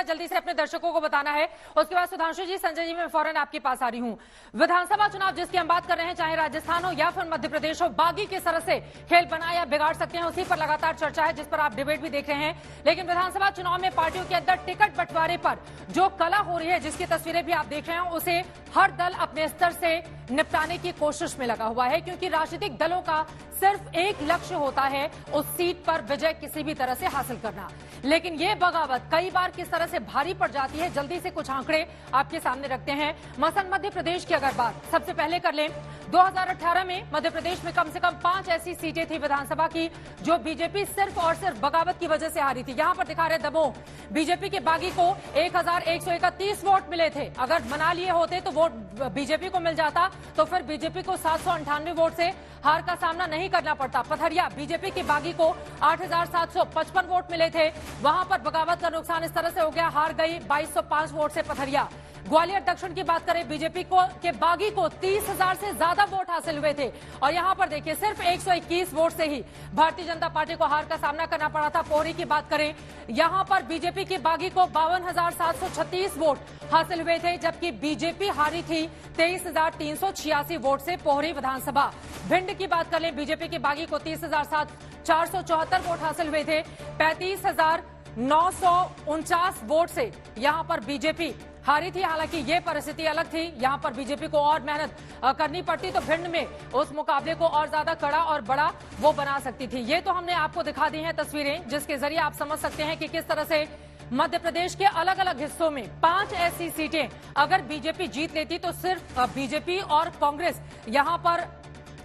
जरा जल्दी से अपने दर्शकों को बताना है। उसके बाद सुधांशु जी, संजय जी, मैं फौरन आपके पास आ रही हूँ। विधानसभा चुनाव जिसकी हम बात कर रहे हैं, चाहे राजस्थान हो या फिर मध्य प्रदेश हो, बागी किस तरह से खेल बना या बिगाड़ सकते हैं, उसी पर लगातार चर्चा है, जिस पर आप डिबेट भी देख रहे हैं। लेकिन विधानसभा चुनाव में पार्टियों के अंदर टिकट बंटवारे पर जो कला हो रही है, जिसकी तस्वीरें भी आप देख रहे हैं, उसे हर दल अपने स्तर से निपटाने की कोशिश में लगा हुआ है, क्योंकि राजनीतिक दलों का सिर्फ एक लक्ष्य होता है, उस सीट पर विजय किसी भी तरह से हासिल करना। लेकिन ये बगावत कई बार किस तरह से भारी पड़ जाती है, जल्दी से कुछ आंकड़े आपके सामने रखते हैं। मसलन मध्य प्रदेश की अगर बात सबसे पहले कर लें, 2018 में मध्य प्रदेश में कम से कम 5 ऐसी सीटें थी विधानसभा की जो बीजेपी सिर्फ और सिर्फ बगावत की वजह से हारी थी। यहां पर दिखा रहे दमोह, बीजेपी के बागी को 1131 वोट मिले थे। अगर मना लिए होते तो वोट बीजेपी को मिल जाता, तो फिर बीजेपी को 798 वोट से हार का सामना नहीं करना पड़ता। पथरिया, बीजेपी के बागी को 8755 वोट मिले थे, वहां पर बगावत का नुकसान इस तरह से हो गया, हार गई 2205 वोट से पथरिया। ग्वालियर दक्षिण की बात करें, बीजेपी को के बागी को 30,000 से ज्यादा वोट हासिल हुए थे, और यहां पर देखिए सिर्फ 121 वोट से ही भारतीय जनता पार्टी को हार का सामना करना पड़ा था। पोहरी की बात करें, यहां पर बीजेपी के बागी को 52,736 वोट हासिल हुए थे, जबकि बीजेपी हारी थी 23,386 वोट से पोहरी विधानसभा। भिंड की बात कर लें, बीजेपी के बागी को 30,474 वोट हासिल हुए थे, 35,949 वोट से यहां पर बीजेपी हारी थी। हालांकि ये परिस्थिति अलग थी, यहां पर बीजेपी को और मेहनत करनी पड़ती तो भिंड में उस मुकाबले को और ज्यादा कड़ा और बड़ा वो बना सकती थी। ये तो हमने आपको दिखा दी हैं तस्वीरें, जिसके जरिए आप समझ सकते हैं कि किस तरह से मध्य प्रदेश के अलग अलग हिस्सों में 5 ऐसी सीटें अगर बीजेपी जीत लेती तो सिर्फ बीजेपी और कांग्रेस, यहां पर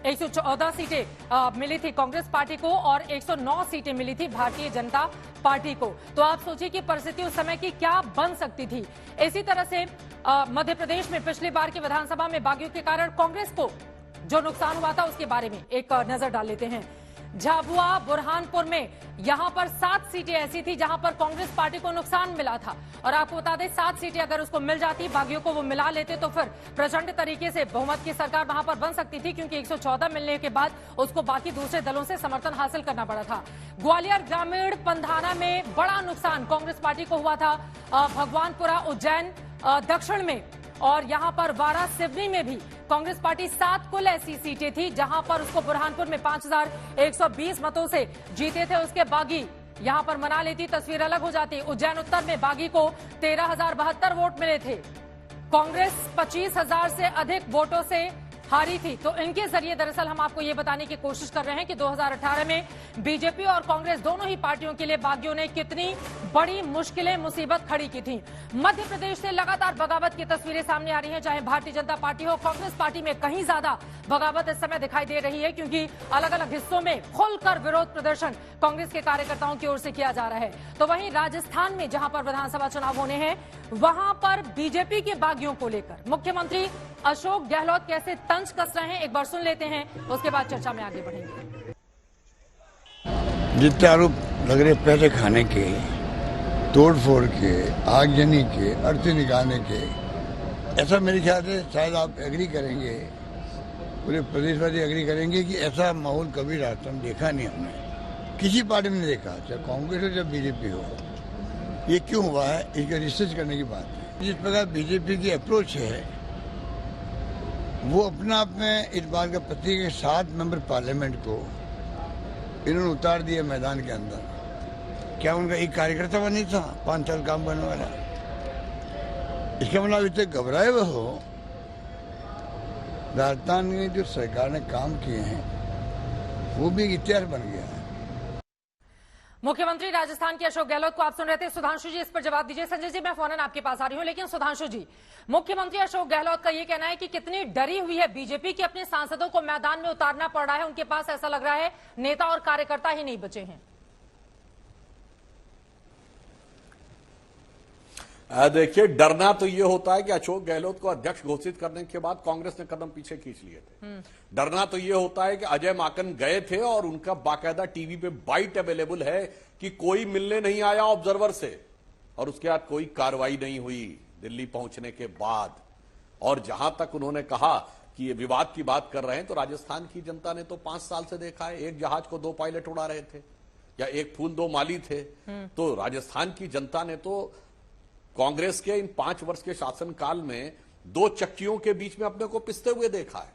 114 सीटें मिली थी कांग्रेस पार्टी को और 109 सीटें मिली थी भारतीय जनता पार्टी को। तो आप सोचिए कि परिस्थिति उस समय की क्या बन सकती थी। इसी तरह से मध्य प्रदेश में पिछली बार की विधानसभा में बागियों के कारण कांग्रेस को जो नुकसान हुआ था, उसके बारे में एक नजर डाल लेते हैं। झाबुआ, बुरहानपुर में यहां पर 7 सीटें ऐसी थी जहां पर कांग्रेस पार्टी को नुकसान मिला था, और आपको बता दें 7 सीटें अगर उसको मिल जाती, बागियों को वो मिला लेते, तो फिर प्रचंड तरीके से बहुमत की सरकार वहां पर बन सकती थी, क्योंकि 114 मिलने के बाद उसको बाकी दूसरे दलों से समर्थन हासिल करना पड़ा था। ग्वालियर ग्रामीण, पंधाना में बड़ा नुकसान कांग्रेस पार्टी को हुआ था, भगवानपुरा, उज्जैन दक्षिण में, और यहां पर वारा, सिवनी में भी कांग्रेस पार्टी 7 कुल ऐसी सीटें थी जहां पर उसको बुरहानपुर में 5120 मतों से जीते थे उसके बागी, यहां पर मना लेती, तस्वीर अलग हो जाती। उज्जैन उत्तर में बागी को 13,072 वोट मिले थे, कांग्रेस 25,000 से अधिक वोटों से हारी थी। तो इनके जरिए दरअसल हम आपको ये बताने की कोशिश कर रहे हैं कि 2018 में बीजेपी और कांग्रेस दोनों ही पार्टियों के लिए बागियों ने कितनी बड़ी मुश्किलें, मुसीबत खड़ी की थी। मध्य प्रदेश से लगातार बगावत की तस्वीरें सामने आ रही हैं, चाहे भारतीय जनता पार्टी हो, कांग्रेस पार्टी में कहीं ज्यादा बगावत इस समय दिखाई दे रही है, क्योंकि अलग अलग हिस्सों में खुलकर विरोध प्रदर्शन कांग्रेस के कार्यकर्ताओं की ओर से किया जा रहा है। तो वहीं राजस्थान में जहां पर विधानसभा चुनाव होने हैं, वहां पर बीजेपी के बागियों को लेकर मुख्यमंत्री अशोक गहलोत कैसे तंज कस रहे हैं, एक बार सुन लेते हैं, उसके बाद चर्चा में आगे बढ़ेंगे। जितने आरोप लग रहे पैसे खाने के, तोड़फोड़ के, आगजनी के, अर्थी निकालने के, ऐसा मेरे ख्याल से शायद आप एग्री करेंगे, पूरे प्रदेशवासी एग्री करेंगे कि ऐसा माहौल कभी राजस्थान में देखा नहीं हमने, किसी पार्टी में नहीं देखा, चाहे कांग्रेस हो चाहे बीजेपी हो। ये क्यों हुआ है, इसका रिसर्च करने की बात है। जिस प्रकार बीजेपी की अप्रोच है, वो अपना अपने इस बात का प्रतीक है, 7 मेंबर पार्लियामेंट को इन्होंने उतार दिया मैदान के अंदर। क्या उनका एक कार्यकर्ता बनी था 5 साल काम करने वाला? इसका मतलब इतने घबराए हुए हो। राजस्थान में जो सरकार ने काम किए हैं वो भी एक इतिहास बन गया है। मुख्यमंत्री राजस्थान के अशोक गहलोत को आप सुन रहे थे। सुधांशु जी इस पर जवाब दीजिए। संजय जी, मैं फौरन आपके पास आ रही हूं, लेकिन सुधांशु जी, मुख्यमंत्री अशोक गहलोत का यह कहना है कि कितनी डरी हुई है बीजेपी की अपने सांसदों को मैदान में उतारना पड़ रहा है, उनके पास ऐसा लग रहा है नेता और कार्यकर्ता ही नहीं बचे हैं। देखिए, डरना तो ये होता है कि अशोक गहलोत को अध्यक्ष घोषित करने के बाद कांग्रेस ने कदम पीछे खींच लिए थे। डरना तो ये होता है कि अजय माकन गए थे और उनका बाकायदा टीवी पे बाइट अवेलेबल है कि कोई मिलने नहीं आया ऑब्जर्वर से, और उसके बाद कोई कार्रवाई नहीं हुई दिल्ली पहुंचने के बाद। और जहां तक उन्होंने कहा कि ये विवाद की बात कर रहे हैं, तो राजस्थान की जनता ने तो 5 साल से देखा है, एक जहाज को 2 पायलट उड़ा रहे थे या एक फूल 2 माली थे। तो राजस्थान की जनता ने तो कांग्रेस के इन 5 वर्ष के शासनकाल में 2 चक्कियों के बीच में अपने को पिसते हुए देखा है।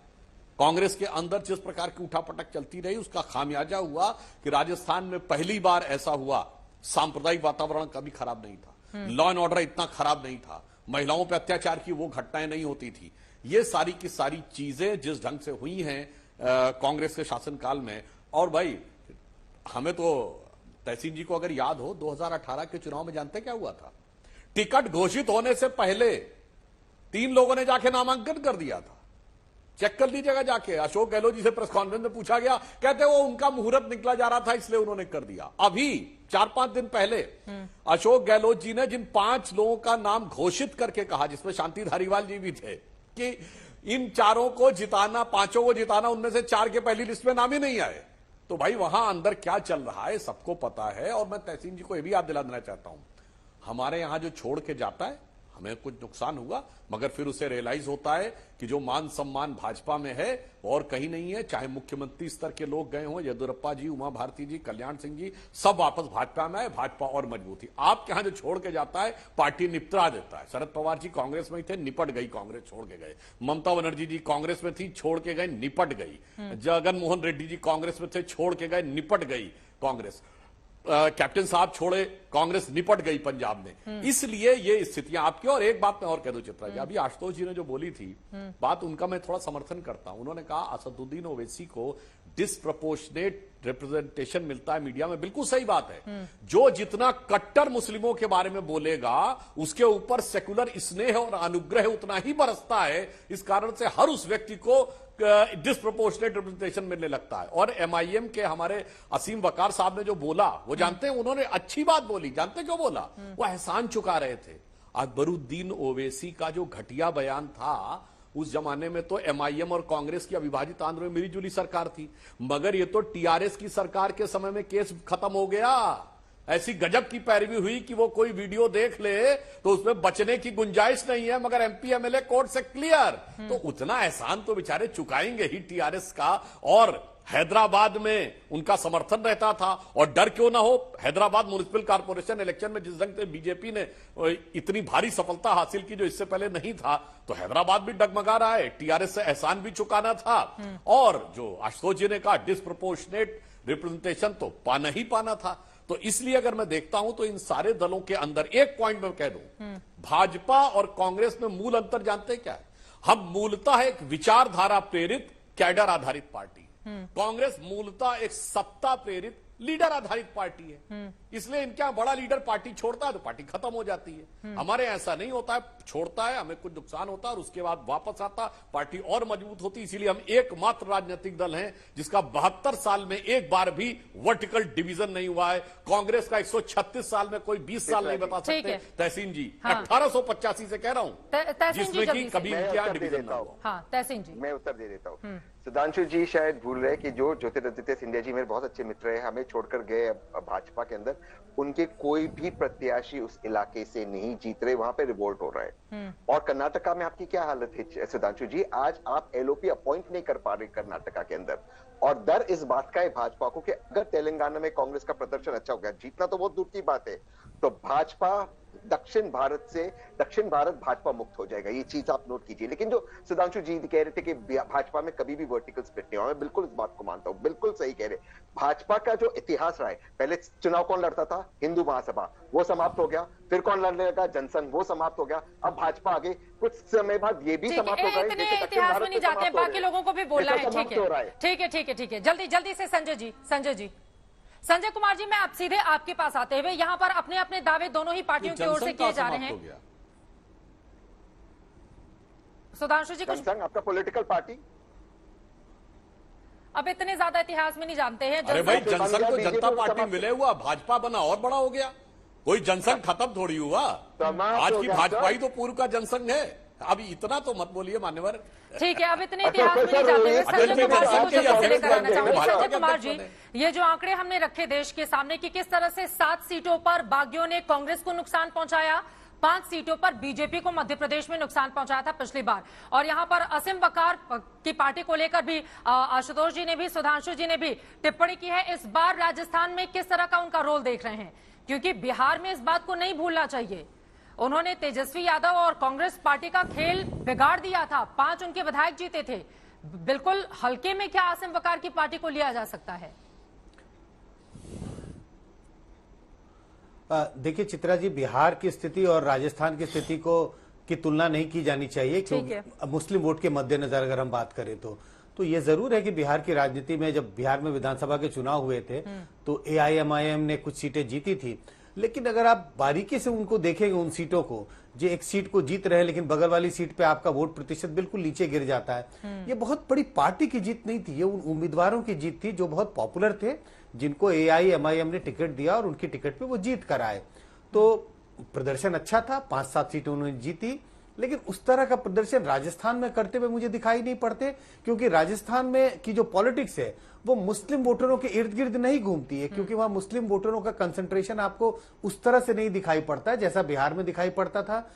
कांग्रेस के अंदर जिस प्रकार की उठापटक चलती रही, उसका खामियाजा हुआ कि राजस्थान में पहली बार ऐसा हुआ, सांप्रदायिक वातावरण कभी खराब नहीं था, लॉ एंड ऑर्डर इतना खराब नहीं था, महिलाओं पर अत्याचार की वो घटनाएं नहीं होती थी। ये सारी की सारी चीजें जिस ढंग से हुई हैं कांग्रेस के शासनकाल में। और भाई हमें तो तहसीन जी को अगर याद हो 2018 के चुनाव में जानते क्या हुआ था? टिकट घोषित होने से पहले 3 लोगों ने जाके नामांकन कर दिया था। चेक कर लीजिएगा जाके। अशोक गहलोत जी से प्रेस कॉन्फ्रेंस में पूछा गया, कहते वो उनका मुहूर्त निकला जा रहा था इसलिए उन्होंने कर दिया। अभी 4-5 दिन पहले अशोक गहलोत जी ने जिन 5 लोगों का नाम घोषित करके कहा, जिसमें शांति धारीवाल जी भी थे, कि इन 4 को जिताना, 5 को जिताना, उनमें से 4 के पहली लिस्ट में नाम ही नहीं आए। तो भाई वहां अंदर क्या चल रहा है सबको पता है। और मैं तहसीन जी को यह भी याद दिला देना चाहता हूं, हमारे यहां जो छोड़ के जाता है हमें कुछ नुकसान हुआ, मगर फिर उसे रियलाइज होता है कि जो मान सम्मान भाजपा में है और कहीं नहीं है। चाहे मुख्यमंत्री स्तर के लोग गए हों, येदियुरप्पा जी, उमा भारती जी, कल्याण सिंह जी, सब वापस भाजपा में आए, भाजपा और मजबूत थी। आपके यहां जो छोड़ के जाता है पार्टी निपटा देता है। शरद पवार जी कांग्रेस में ही थे, निपट गई कांग्रेस, छोड़ के गए। ममता बनर्जी जी कांग्रेस में थी, छोड़ के गए, निपट गई। जगन मोहन रेड्डी जी कांग्रेस में थे, छोड़ के गए, निपट गई कांग्रेस। कैप्टन साहब छोड़े, कांग्रेस निपट गई पंजाब में। इसलिए ये स्थितियां आपकी। और एक बात मैं और कह दूं चित्रा जी, अभी आशुतोष जी ने जो बोली थी बात, उनका मैं थोड़ा समर्थन करता हूं। उन्होंने कहा असदुद्दीन ओवैसी को डिसप्रपोर्शनेट रिप्रेजेंटेशन मिलता है मीडिया में, बिल्कुल सही बात है। जो जितना कट्टर मुस्लिमों के बारे में बोलेगा उसके ऊपर सेकुलर स्नेह और अनुग्रह उतना ही बरसता है। इस कारण से हर उस व्यक्ति को डिसप्रोपोर्शनेट रिप्रेजेंटेशन मिलने लगता है। और एमआईएम के हमारे असीम वकार साहब ने जो बोला, वो जानते हैं उन्होंने अच्छी बात बोली, जानते क्यों बोला? वो एहसान चुका रहे थे। अकबरुद्दीन ओवैसी का जो घटिया बयान था, उस जमाने में तो एमआईएम और कांग्रेस की अविभाजित आंध्र में मिलीजुली सरकार थी, मगर ये तो टीआरएस की सरकार के समय में केस खत्म हो गया। ऐसी गजब की पैरवी हुई कि वो कोई वीडियो देख ले तो उसमें बचने की गुंजाइश नहीं है, मगर एमपी एमएलए कोर्ट से क्लियर। तो उतना एहसान तो बेचारे चुकाएंगे ही टीआरएस का। और हैदराबाद में उनका समर्थन रहता था, और डर क्यों ना हो, हैदराबाद म्युनिसिपल कॉर्पोरेशन इलेक्शन में जिस ढंग से बीजेपी ने इतनी भारी सफलता हासिल की जो इससे पहले नहीं था, तो हैदराबाद भी डगमगा रहा है। टीआरएस से एहसान भी चुकाना था। और जो आशुतोष जी ने कहा डिसप्रोपोर्शनेट रिप्रेजेंटेशन तो पाना ही पाना था। तो इसलिए अगर मैं देखता हूं तो इन सारे दलों के अंदर एक पॉइंट मैं कह दूं, भाजपा और कांग्रेस में मूल अंतर जानते क्या है? हम मूलतः एक विचारधारा प्रेरित कैडर आधारित पार्टी, कांग्रेस मूलतः एक सत्ता प्रेरित लीडर आधारित पार्टी है। इसलिए इनके यहां बड़ा लीडर पार्टी छोड़ता है तो पार्टी खत्म हो जाती है। हमारे ऐसा नहीं होता है, छोड़ता है, हमें कुछ नुकसान होता है और उसके बाद वापस आता, पार्टी और मजबूत होती। इसीलिए हम एकमात्र राजनीतिक दल हैं जिसका 72 साल में एक बार भी वर्टिकल डिवीजन नहीं हुआ है। कांग्रेस का 136 साल में कोई 20 साल नहीं बता सकते। तहसीन जी, 1885 से कह रहा हूं, जिसमें कि कभी इनके यहां डिवीजन ना हो। हाँ, तहसीन जी, मैं उत्तर दे देता हूँ। सुधांशु जी शायद भूल रहे कि जो ज्योतिरादित्य सिंधिया जी मेरे बहुत अच्छे मित्र हैं, हमें छोड़कर गए भाजपा के अंदर, उनके कोई भी प्रत्याशी उस इलाके से नहीं जीत रहे, वहां पे रिवोल्ट हो रहा है। और कर्नाटका में आपकी क्या हालत है सुधांशु जी? आज आप एलओपी अपॉइंट नहीं कर पा रहे कर्नाटका के अंदर, और डर इस बात का है भाजपा को कि अगर तेलंगाना में कांग्रेस का प्रदर्शन अच्छा हो गया, जीतना तो बहुत दूर की बात है, तो भाजपा दक्षिण भारत भाजपा मुक्त हो जाएगा। ये चीज आप नोट कीजिए। लेकिन जो सुधांशु जी कह रहे थे कि भाजपा में कभी भी वर्टिकल स्प्लिट नहीं हुआ, मैं बिल्कुल इस बात को मानता हूं, बिल्कुल सही कह रहे। भाजपा का जो इतिहास रहा है, पहले चुनाव कौन लड़ता था? हिंदू महासभा, वो समाप्त हो गया। फिर कौन लड़ने लगा? जनसंघ, वो समाप्त हो गया। अब भाजपा आगे कुछ समय बाद ये भी समाप्त हो गया। इतिहास में नहीं जाते, बाकी लोगों को भी बोलना है। ठीक है। जल्दी से संजय जी, संजय कुमार जी, मैं आप सीधे आपके पास आते हुए, यहां पर अपने अपने दावे दोनों ही पार्टियों की ओर से किए जा रहे हैं। सुधांशु जी, कुछ आपका पॉलिटिकल पार्टी अब इतने ज्यादा इतिहास में नहीं जानते हैं। अरे भाई, जनसंघ को जनता पार्टी मिले हुआ, भाजपा बना और बड़ा हो गया। कोई जनसंघ खत्म थोड़ी हुआ। आज की भाजपा ही तो पूर्व का जनसंघ है। अभी इतना तो मत बोलिए मान्यवर। ठीक है, अब इतने इतिहास में नहीं जाते हुए संजय कुमार जी को जो अपडेट कराना चाहूंगी। संजय कुमार जी, ये जो आंकड़े हमने रखे देश के सामने कि किस तरह से 7 सीटों पर बागियों ने कांग्रेस को नुकसान पहुंचाया, 5 सीटों पर बीजेपी को मध्य प्रदेश में नुकसान पहुंचाया था पिछली बार। और यहां पर असीम वकार की पार्टी को लेकर भी आशुतोष जी ने भी, सुधांशु जी ने भी टिप्पणी की है। इस बार राजस्थान में किस तरह का उनका रोल देख रहे हैं? क्योंकि बिहार में इस बात को नहीं भूलना चाहिए, उन्होंने तेजस्वी यादव और कांग्रेस पार्टी का खेल बिगाड़ दिया था। 5 उनके विधायक जीते थे। बिल्कुल हल्के में क्या आसिम वकार की पार्टी को लिया जा सकता है? देखिए चित्रा जी, बिहार की स्थिति और राजस्थान की स्थिति की तुलना नहीं की जानी चाहिए, क्योंकि मुस्लिम वोट के मद्देनजर अगर हम बात करें तो ये जरूर है कि बिहार की राजनीति में जब बिहार में विधानसभा के चुनाव हुए थे तो एआईएमआईएम ने कुछ सीटें जीती थी, लेकिन अगर आप बारीकी से उनको देखेंगे, उन सीटों को, जो एक सीट को जीत रहे हैं लेकिन बगल वाली सीट पे आपका वोट प्रतिशत बिल्कुल नीचे गिर जाता है। ये बहुत बड़ी पार्टी की जीत नहीं थी, ये उन उम्मीदवारों की जीत थी जो बहुत पॉपुलर थे, जिनको एआईएमआईएम ने टिकट दिया और उनकी टिकट पे वो जीत कर आए। तो प्रदर्शन अच्छा था, 5-7 सीटें उन्होंने जीती, लेकिन उस तरह का प्रदर्शन राजस्थान में करते हुए मुझे दिखाई नहीं पड़ते, क्योंकि राजस्थान में की जो पॉलिटिक्स है वो मुस्लिम वोटरों के इर्द गिर्द नहीं घूमती है, क्योंकि वहां मुस्लिम वोटरों का कंसंट्रेशन आपको उस तरह से नहीं दिखाई पड़ता है जैसा बिहार में दिखाई पड़ता था।